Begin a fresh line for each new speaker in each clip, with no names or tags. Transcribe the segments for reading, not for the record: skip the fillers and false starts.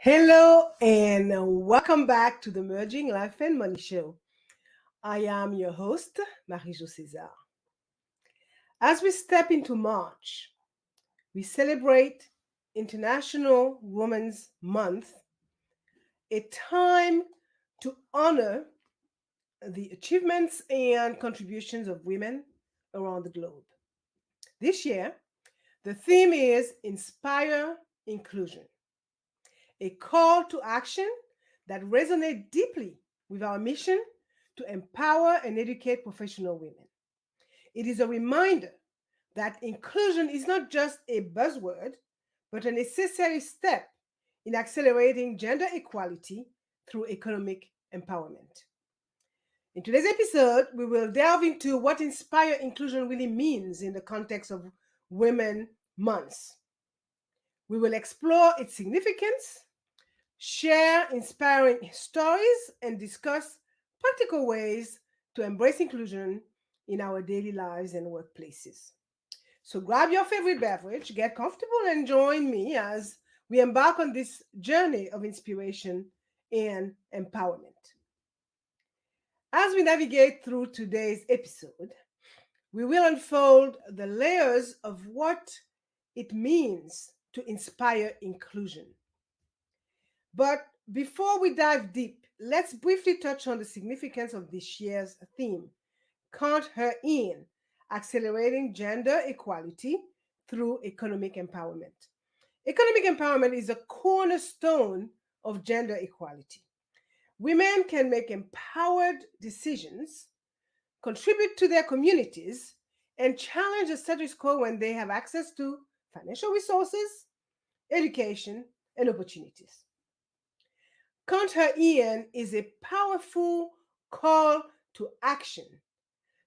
Hello and welcome back to the Merging Life and Money Show. I am your host, Marie-Jo César. As we step into March, we celebrate International Women's Month, a time to honor the achievements and contributions of women around the globe. This year, the theme is Inspire Inclusion, a call to action that resonates deeply with our mission to empower and educate professional women. It is a reminder that inclusion is not just a buzzword, but a necessary step in accelerating gender equality through economic empowerment. In today's episode, we will delve into what Inspire Inclusion really means in the context of Women Months. We will explore its significance, share inspiring stories, and discuss practical ways to embrace inclusion in our daily lives and workplaces. So grab your favorite beverage, get comfortable, and join me as we embark on this journey of inspiration and empowerment. As we navigate through today's episode, we will unfold the layers of what it means to inspire inclusion. But before we dive deep, let's briefly touch on the significance of this year's theme, Count Her In, Accelerating Gender Equality Through Economic Empowerment. Economic empowerment is a cornerstone of gender equality. Women can make empowered decisions, contribute to their communities, and challenge the status quo when they have access to financial resources, education, and opportunities. Count Her In is a powerful call to action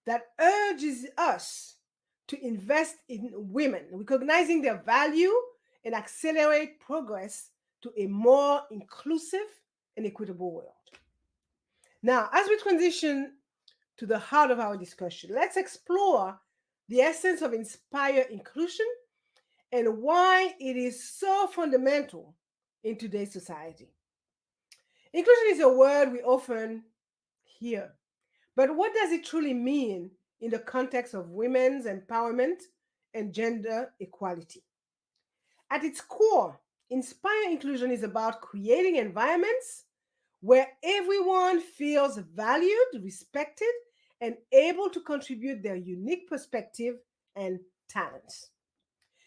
that urges us to invest in women, recognizing their value and accelerate progress to a more inclusive and equitable world. Now, as we transition to the heart of our discussion, let's explore the essence of Inspire Inclusion and why it is so fundamental in today's society. Inclusion is a word we often hear, but what does it truly mean in the context of women's empowerment and gender equality? At its core, Inspire Inclusion is about creating environments where everyone feels valued, respected, and able to contribute their unique perspective and talents.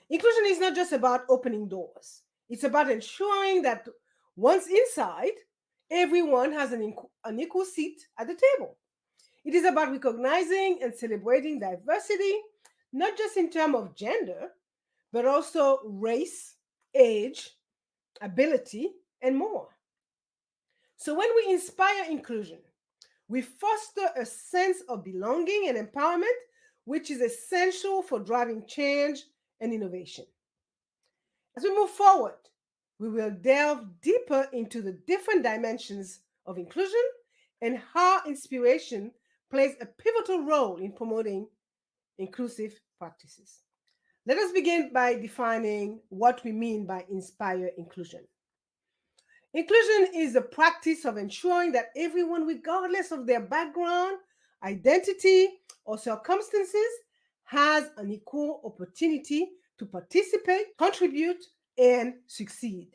Inclusion is not just about opening doors. It's about ensuring that once inside, everyone has an equal seat at the table. It is about recognizing and celebrating diversity, not just in terms of gender, but also race, age, ability, and more. So when we inspire inclusion, we foster a sense of belonging and empowerment, which is essential for driving change and innovation. As we move forward, we will delve deeper into the different dimensions of inclusion and how inspiration plays a pivotal role in promoting inclusive practices. Let us begin by defining what we mean by inspire inclusion. Inclusion is the practice of ensuring that everyone, regardless of their background, identity, or circumstances, has an equal opportunity to participate, contribute, and succeed.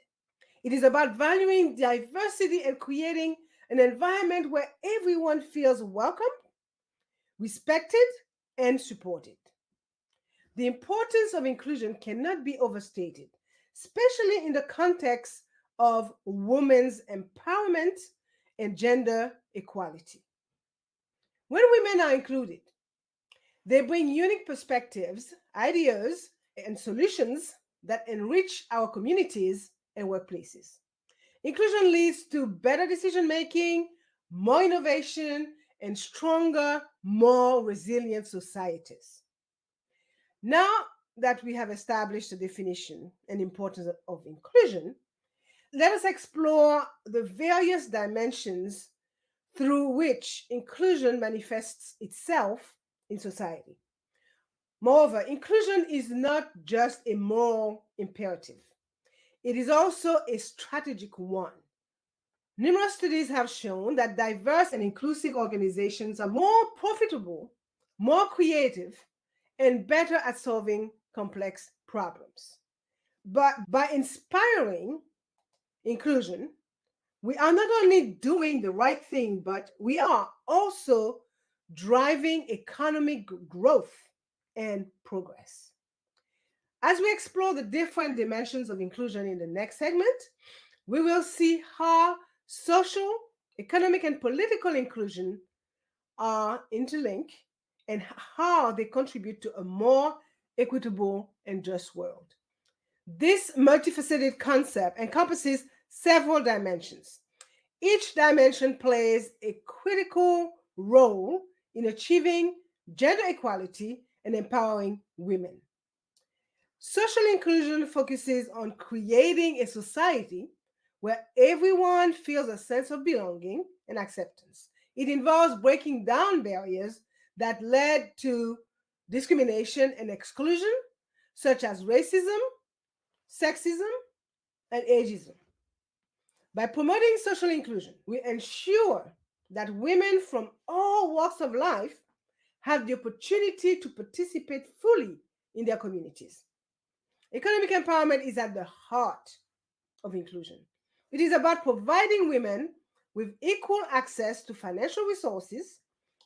It is about valuing diversity and creating an environment where everyone feels welcome, respected, and supported. The importance of inclusion cannot be overstated, especially in the context of women's empowerment and gender equality. When women are included, they bring unique perspectives, ideas, and solutions that enrich our communities and workplaces. Inclusion leads to better decision making, more innovation, and stronger, more resilient societies. Now that we have established the definition and importance of inclusion, let us explore the various dimensions through which inclusion manifests itself in society. Moreover, inclusion is not just a moral imperative. it is also a strategic one. Numerous studies have shown that diverse and inclusive organizations are more profitable, more creative, and better at solving complex problems. But by inspiring inclusion, we are not only doing the right thing, but we are also driving economic growth and progress. As we explore the different dimensions of inclusion in the next segment, we will see how social, economic, and political inclusion are interlinked and how they contribute to a more equitable and just world. This multifaceted concept encompasses several dimensions. Each dimension plays a critical role in achieving gender equality and empowering women. Social inclusion focuses on creating a society where everyone feels a sense of belonging and acceptance. It involves breaking down barriers that led to discrimination and exclusion, such as racism, sexism, and ageism. By promoting social inclusion, we ensure that women from all walks of life have the opportunity to participate fully in their communities. Economic empowerment is at the heart of inclusion. It is about providing women with equal access to financial resources,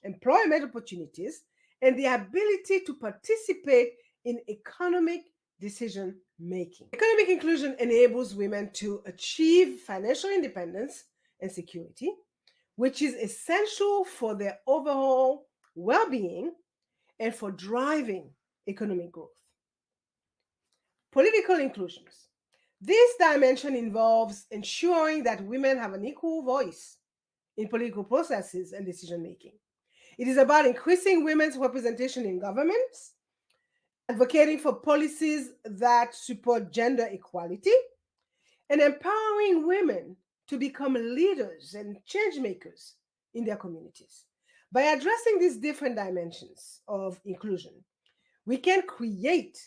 employment opportunities, and the ability to participate in economic decision making. Economic inclusion enables women to achieve financial independence and security, which is essential for their overall well being and for driving economic growth. Political inclusions. This dimension involves ensuring that women have an equal voice in political processes and decision making. It is about increasing women's representation in governments, advocating for policies that support gender equality, and empowering women to become leaders and change makers in their communities. By addressing these different dimensions of inclusion, we can create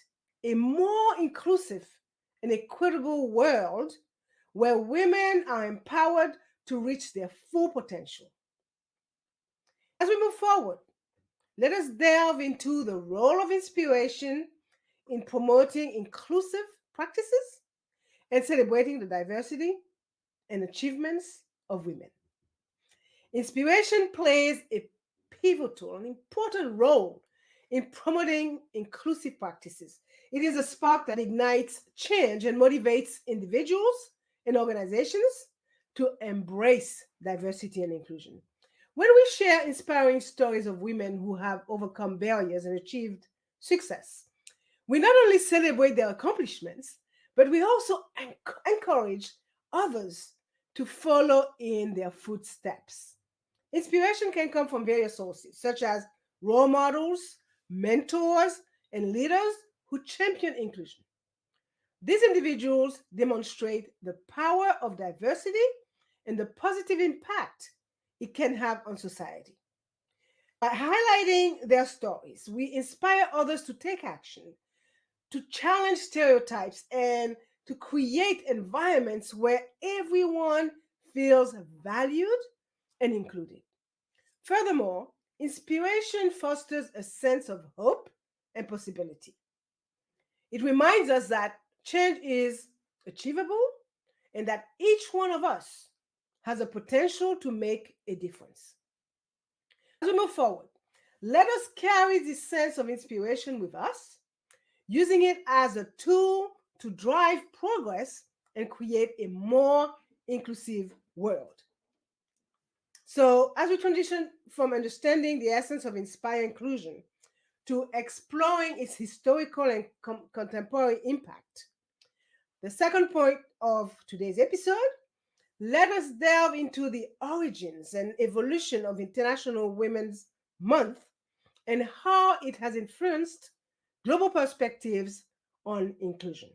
a more inclusive and equitable world where women are empowered to reach their full potential. As we move forward, let us delve into the role of inspiration in promoting inclusive practices and celebrating the diversity and achievements of women. Inspiration plays a pivotal and important role in promoting inclusive practices. It is a spark that ignites change and motivates individuals and organizations to embrace diversity and inclusion. When we share inspiring stories of women who have overcome barriers and achieved success, we not only celebrate their accomplishments, but we also encourage others to follow in their footsteps. Inspiration can come from various sources, such as role models, mentors, and leaders who champion inclusion. These individuals demonstrate the power of diversity and the positive impact it can have on society. By highlighting their stories, we inspire others to take action, to challenge stereotypes, and to create environments where everyone feels valued and included. Furthermore, inspiration fosters a sense of hope and possibility. It reminds us that change is achievable and that each one of us has a potential to make a difference. As we move forward, let us carry this sense of inspiration with us, using it as a tool to drive progress and create a more inclusive world. So, as we transition from understanding the essence of inspire inclusion to exploring its historical and contemporary impact, the second point of today's episode, let us delve into the origins and evolution of International Women's Month and how it has influenced global perspectives on inclusion.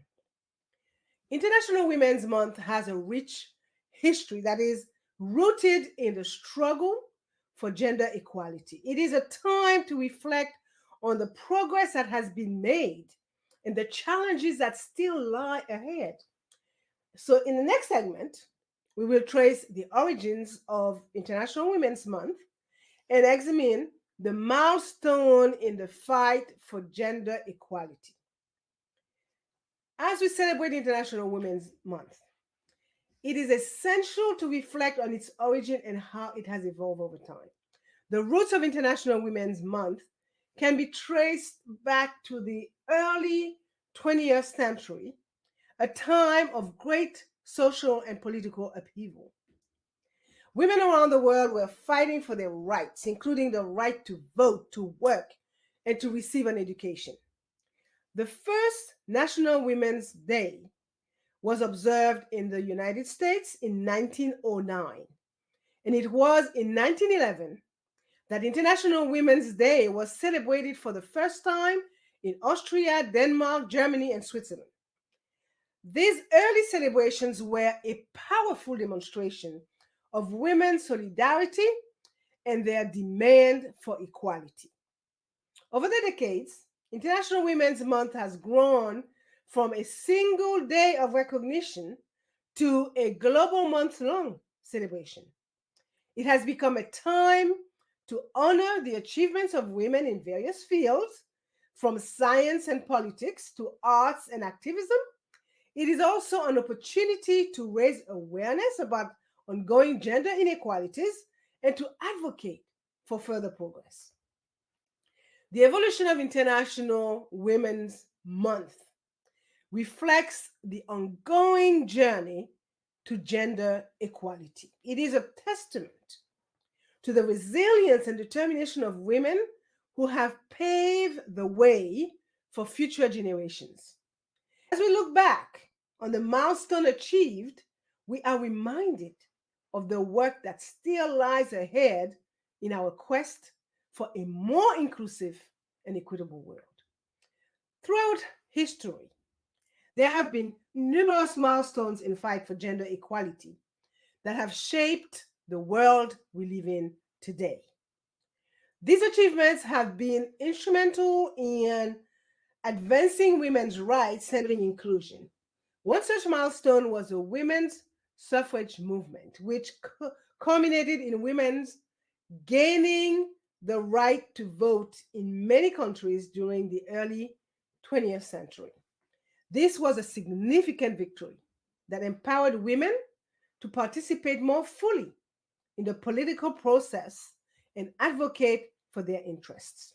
International Women's Month has a rich history that is rooted in the struggle for gender equality. It is a time to reflect on the progress that has been made and the challenges that still lie ahead. So, in the next segment, we will trace the origins of International Women's Month and examine the milestone in the fight for gender equality. As we celebrate International Women's Month, it is essential to reflect on its origin and how it has evolved over time. The roots of International Women's Month can be traced back to the early 20th century, a time of great social and political upheaval. Women around the world were fighting for their rights, including the right to vote, to work, and to receive an education. The first National Women's Day was observed in the United States in 1909, and it was in 1911 that International Women's Day was celebrated for the first time in Austria, Denmark, Germany, and Switzerland. These early celebrations were a powerful demonstration of women's solidarity and their demand for equality. Over the decades, International Women's Month has grown from a single day of recognition to a global month-long celebration. It has become a time to honor the achievements of women in various fields, from science and politics to arts and activism. It is also an opportunity to raise awareness about ongoing gender inequalities and to advocate for further progress. The evolution of International Women's Month reflects the ongoing journey to gender equality. It is a testament to the resilience and determination of women who have paved the way for future generations. As we look back on the milestone achieved, we are reminded of the work that still lies ahead in our quest for a more inclusive and equitable world. Throughout history, there have been numerous milestones in the fight for gender equality that have shaped the world we live in today. These achievements have been instrumental in advancing women's rights and inclusion. One such milestone was the women's suffrage movement, which culminated in women's gaining the right to vote in many countries during the early 20th century. This was a significant victory that empowered women to participate more fully in the political process and advocate for their interests.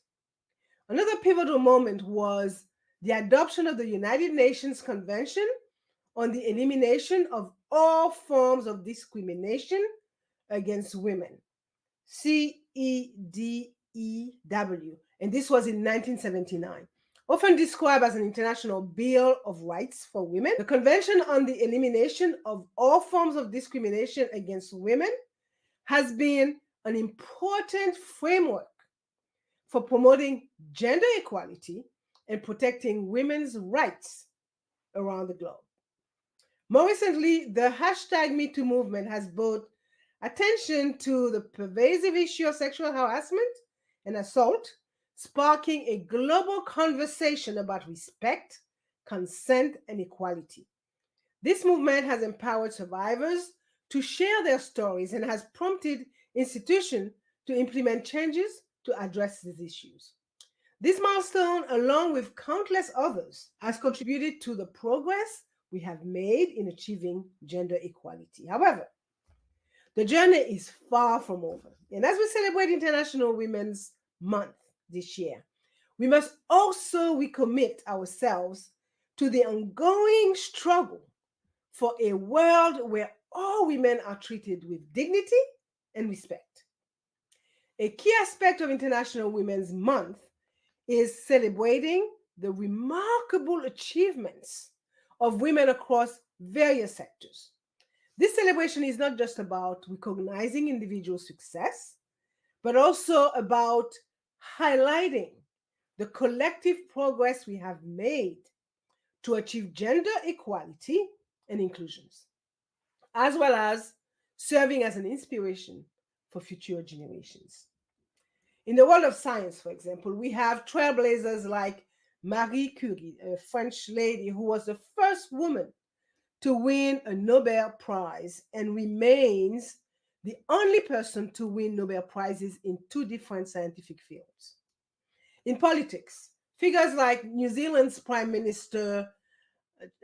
Another pivotal moment was the adoption of the United Nations Convention on the Elimination of All Forms of Discrimination Against Women, CEDEW, and this was in 1979. Often described as an international Bill of Rights for Women, the Convention on the Elimination of All Forms of Discrimination Against Women has been an important framework for promoting gender equality and protecting women's rights around the globe. More recently, the #MeToo movement has brought attention to the pervasive issue of sexual harassment and assault, sparking a global conversation about respect, consent, and equality. This movement has empowered survivors to share their stories and has prompted institutions to implement changes to address these issues. This milestone, along with countless others, has contributed to the progress we have made in achieving gender equality. However, the journey is far from over. And as we celebrate International Women's Month this year, we must also recommit ourselves to the ongoing struggle for a world where all women are treated with dignity and respect. A key aspect of International Women's Month is celebrating the remarkable achievements of women across various sectors. This celebration is not just about recognizing individual success, but also about highlighting the collective progress we have made to achieve gender equality and inclusions, as well as serving as an inspiration for future generations. In the world of science, for example, we have trailblazers like Marie Curie, a French lady who was the first woman to win a Nobel Prize and remains the only person to win Nobel Prizes in two different scientific fields. In politics, figures like New Zealand's Prime Minister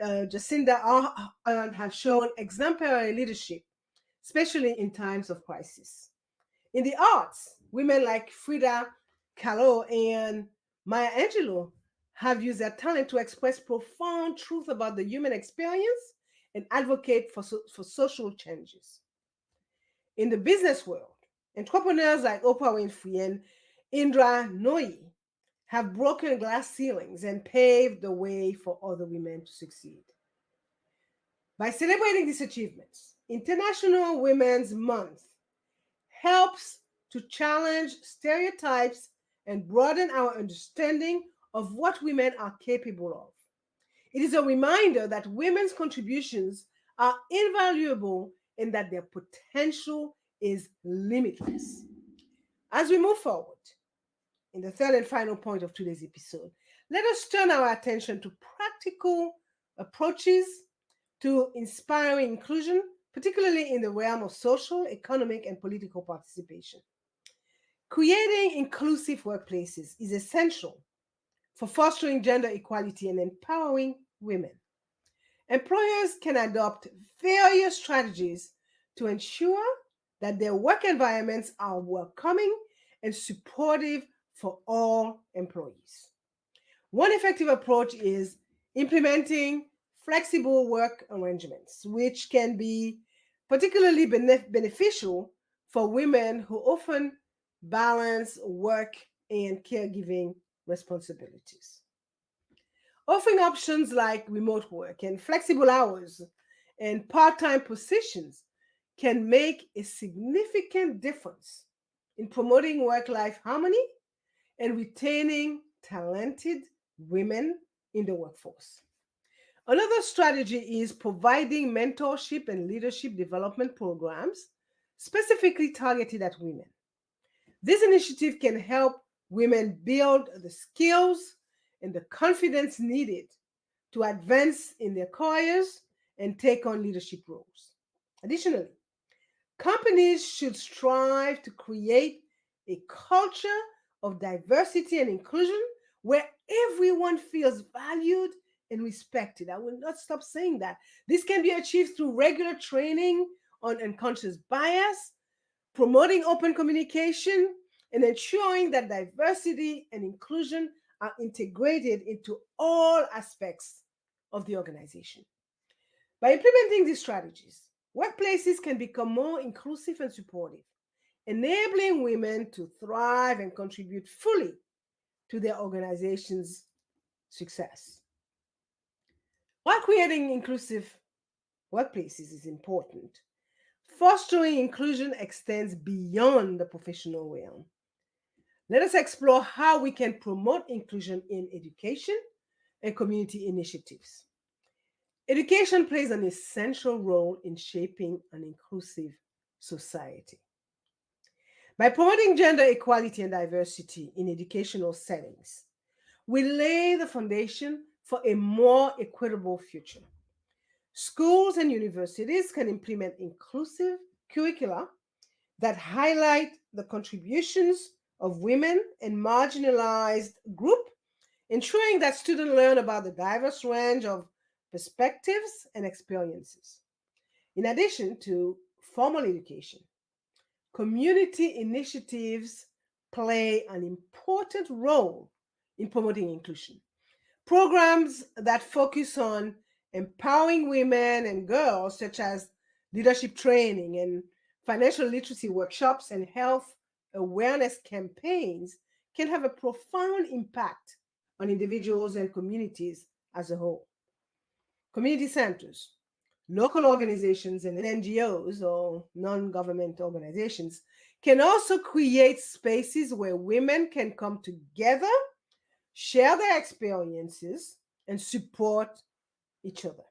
Jacinda Ardern have shown exemplary leadership, especially in times of crisis. In the arts, women like Frida Kahlo and Maya Angelou have used their talent to express profound truth about the human experience and advocate for social changes. In the business world, entrepreneurs like Oprah Winfrey and Indra Nooyi have broken glass ceilings and paved the way for other women to succeed. By celebrating these achievements, International Women's Month helps to challenge stereotypes and broaden our understanding of what women are capable of. It is a reminder that women's contributions are invaluable and that their potential is limitless. As we move forward, in the third and final point of today's episode, let us turn our attention to practical approaches to inspiring inclusion, particularly in the realm of social, economic, and political participation. Creating inclusive workplaces is essential for fostering gender equality and empowering women. Employers can adopt various strategies to ensure that their work environments are welcoming and supportive for all employees. One effective approach is implementing flexible work arrangements, which can be particularly beneficial for women who often balance work and caregiving responsibilities. Offering options like remote work and flexible hours and part time positions can make a significant difference in promoting work life harmony and retaining talented women in the workforce. Another strategy is providing mentorship and leadership development programs specifically targeted at women. This initiative can help women build the skills and the confidence needed to advance in their careers and take on leadership roles. Additionally, companies should strive to create a culture of diversity and inclusion where everyone feels valued and respected. I will not stop saying that. This can be achieved through regular training on unconscious bias, promoting open communication, and ensuring that diversity and inclusion are integrated into all aspects of the organization. By implementing these strategies, workplaces can become more inclusive and supportive, enabling women to thrive and contribute fully to their organization's success. While creating inclusive workplaces is important, fostering inclusion extends beyond the professional realm. Let us explore how we can promote inclusion in education and community initiatives. Education plays an essential role in shaping an inclusive society. By promoting gender equality and diversity in educational settings, we lay the foundation for a more equitable future. Schools and universities can implement inclusive curricula that highlight the contributions of women and marginalized groups, ensuring that students learn about the diverse range of perspectives and experiences. In addition to formal education, community initiatives play an important role in promoting inclusion. Programs that focus on empowering women and girls, such as leadership training and financial literacy workshops and health awareness campaigns, can have a profound impact on individuals and communities as a whole. Community centers, local organizations, and NGOs or non government organizations can also create spaces where women can come together, share their experiences, and support each other.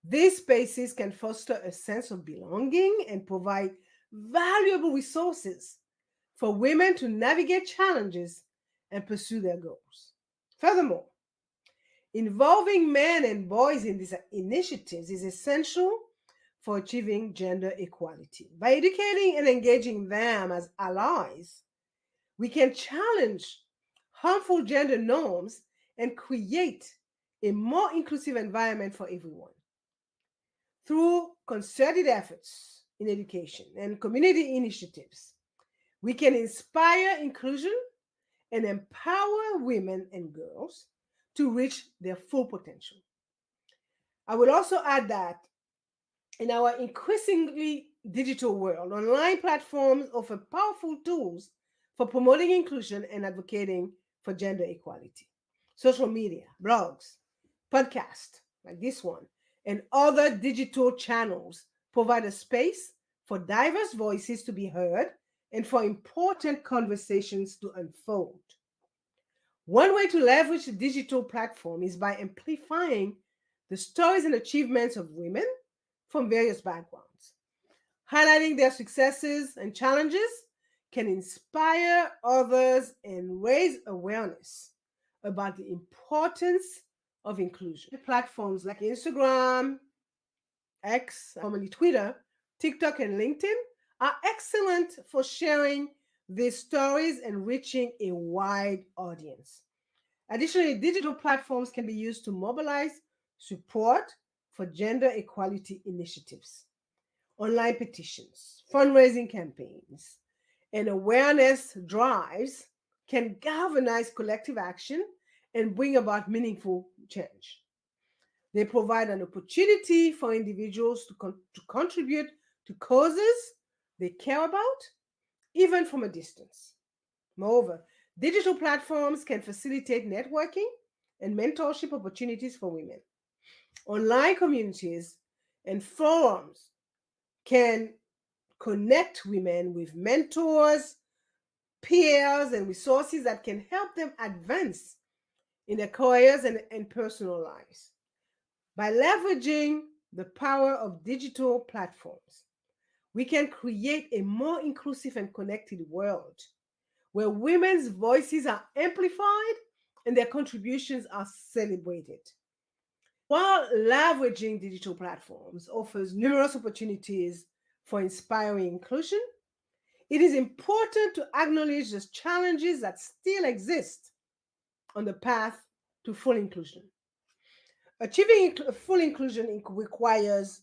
These spaces can foster a sense of belonging and provide valuable resources for women to navigate challenges and pursue their goals. Furthermore, Involving men and boys in these initiatives is essential for achieving gender equality. By educating and engaging them as allies, we can challenge harmful gender norms and create a more inclusive environment for everyone. Through concerted efforts in education and community initiatives, we can inspire inclusion and empower women and girls to reach their full potential. I would also add that in our increasingly digital world, online platforms offer powerful tools for promoting inclusion and advocating for gender equality. Social media, blogs, podcasts like this one, and other digital channels provide a space for diverse voices to be heard and for important conversations to unfold. One way to leverage the digital platform is by amplifying the stories and achievements of women from various backgrounds. Highlighting their successes and challenges can inspire others and raise awareness about the importance of inclusion. Platforms like Instagram, X, formerly Twitter, TikTok, and LinkedIn are excellent for sharing these stories and reaching a wide audience. Additionally, digital platforms can be used to mobilize support for gender equality initiatives. Online petitions, fundraising campaigns, and awareness drives can galvanize collective action and bring about meaningful change. They provide an opportunity for individuals to contribute to causes they care about, even from a distance. Moreover, digital platforms can facilitate networking and mentorship opportunities for women. Online communities and forums can connect women with mentors, peers, and resources that can help them advance in their careers and personal lives. By leveraging the power of digital platforms, we can create a more inclusive and connected world where women's voices are amplified and their contributions are celebrated. While leveraging digital platforms offers numerous opportunities for inspiring inclusion, it is important to acknowledge the challenges that still exist on the path to full inclusion. Achieving full inclusion requires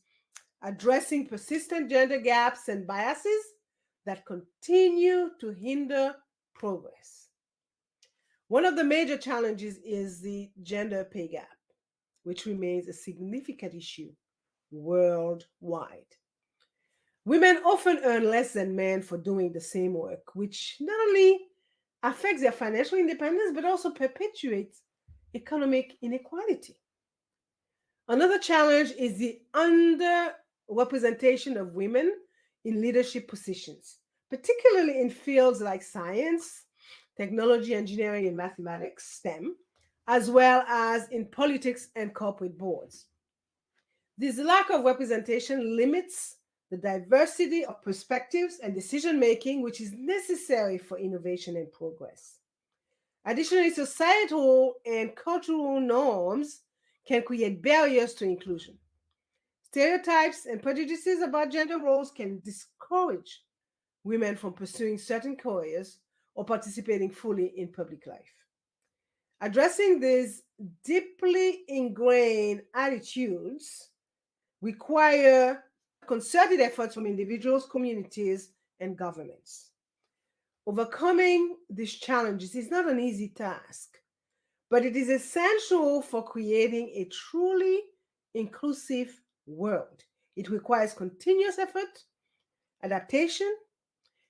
addressing persistent gender gaps and biases that continue to hinder progress. One of the major challenges is the gender pay gap, which remains a significant issue worldwide. Women often earn less than men for doing the same work, which not only affects their financial independence but also perpetuates economic inequality. Another challenge is the underrepresentation of women in leadership positions, particularly in fields like science, technology, engineering, and mathematics, STEM, as well as in politics and corporate boards. This lack of representation limits the diversity of perspectives and decision making, which is necessary for innovation and progress. Additionally, societal and cultural norms can create barriers to inclusion. Stereotypes and prejudices about gender roles can discourage women from pursuing certain careers or participating fully in public life. Addressing these deeply ingrained attitudes require concerted efforts from individuals, communities, and governments. Overcoming these challenges is not an easy task, but it is essential for creating a truly inclusive world. It requires continuous effort, adaptation,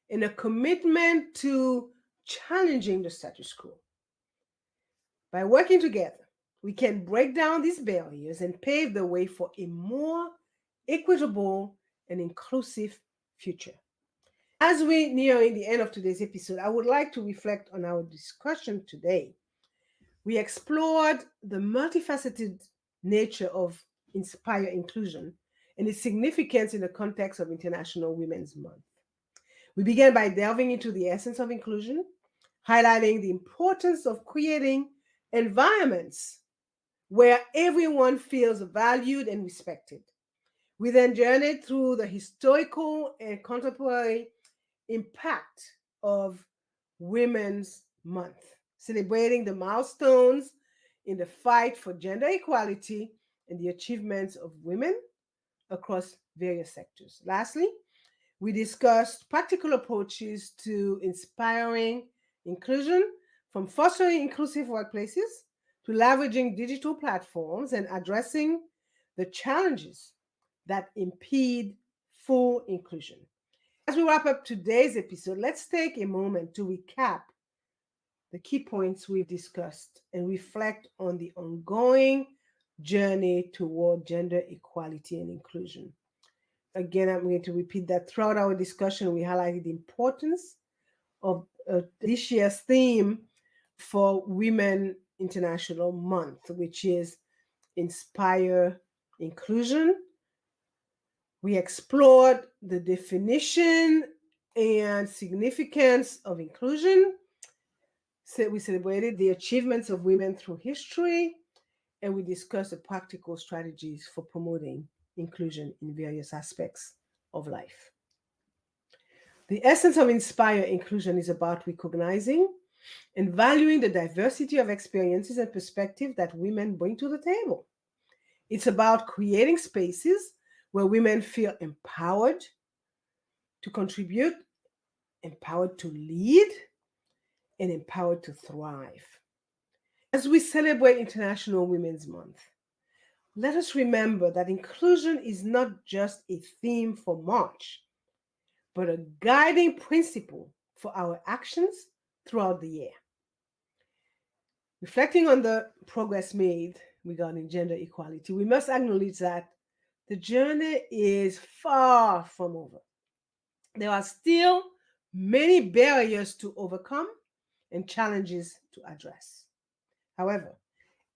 and a commitment to challenging the status quo. By working together, we can break down these barriers and pave the way for a more equitable and inclusive future. As we nearing the end of today's episode, I would like to reflect on our discussion today. We explored the multifaceted nature of Inspire Inclusion and its significance in the context of International Women's Month. We began by delving into the essence of inclusion, highlighting the importance of creating environments where everyone feels valued and respected. We then journeyed through the historical and contemporary impact of Women's Month, celebrating the milestones in the fight for gender equality and the achievements of women across various sectors. Lastly, we discussed practical approaches to inspiring inclusion, from fostering inclusive workplaces to leveraging digital platforms and addressing the challenges that impede full inclusion. As we wrap up today's episode, let's take a moment to recap the key points we've discussed and reflect on the ongoing journey toward gender equality and inclusion. Again, I'm going to repeat that throughout our discussion, we highlighted the importance of this year's theme for Women International Month, which is Inspire Inclusion. We explored the definition and significance of inclusion. So we celebrated the achievements of women through history, and we discussed the practical strategies for promoting inclusion in various aspects of life. The essence of Inspire Inclusion is about recognizing and valuing the diversity of experiences and perspectives that women bring to the table. It's about creating spaces where women feel empowered to contribute, empowered to lead, and empowered to thrive. As we celebrate International Women's Month, let us remember that inclusion is not just a theme for March, but a guiding principle for our actions throughout the year. Reflecting on the progress made regarding gender equality, we must acknowledge that the journey is far from over. There are still many barriers to overcome and challenges to address. However,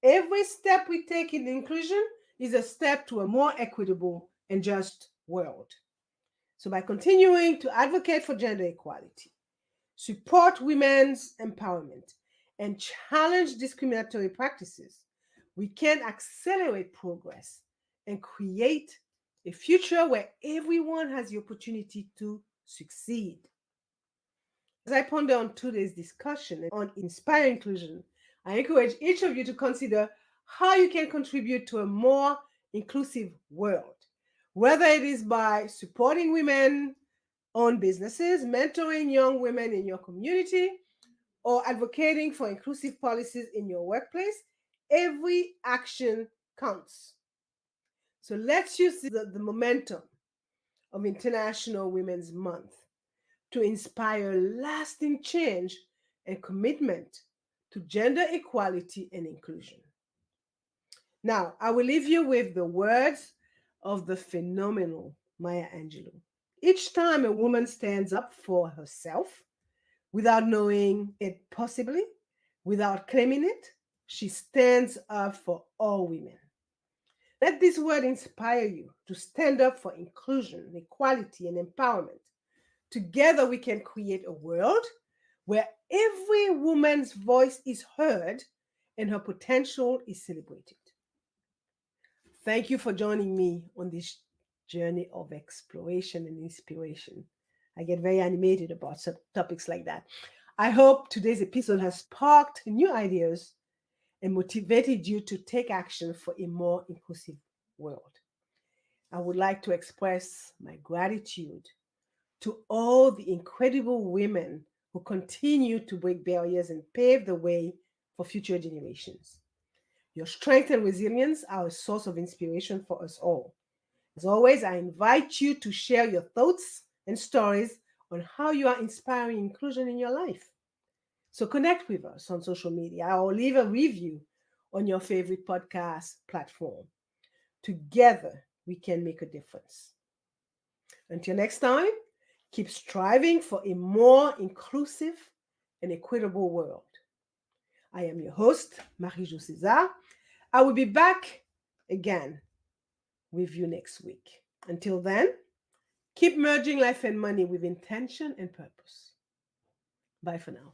every step we take in inclusion is a step to a more equitable and just world. So, by continuing to advocate for gender equality, support women's empowerment, and challenge discriminatory practices, we can accelerate progress and create a future where everyone has the opportunity to succeed. As I ponder on today's discussion on Inspire Inclusion, I encourage each of you to consider how you can contribute to a more inclusive world, whether it is by supporting women-owned businesses, mentoring young women in your community, or advocating for inclusive policies in your workplace. Every action counts. So let's use the momentum of International Women's Month to inspire lasting change and commitment to gender equality and inclusion. Now, I will leave you with the words of the phenomenal Maya Angelou. Each time a woman stands up for herself without knowing it possibly, without claiming it, she stands up for all women. Let this word inspire you to stand up for inclusion, equality, and empowerment. Together, we can create a world where every woman's voice is heard and her potential is celebrated. Thank you for joining me on this journey of exploration and inspiration. I get very animated about topics like that. I hope today's episode has sparked new ideas and motivated you to take action for a more inclusive world. I would like to express my gratitude to all the incredible women who continue to break barriers and pave the way for future generations. Your strength and resilience are a source of inspiration for us all. As always, I invite you to share your thoughts and stories on how you are inspiring inclusion in your life. So connect with us on social media or leave a review on your favorite podcast platform. Together, we can make a difference. Until next time, keep striving for a more inclusive and equitable world. I am your host, Marie-Jo César. I will be back again with you next week. Until then, keep merging life and money with intention and purpose. Bye for now.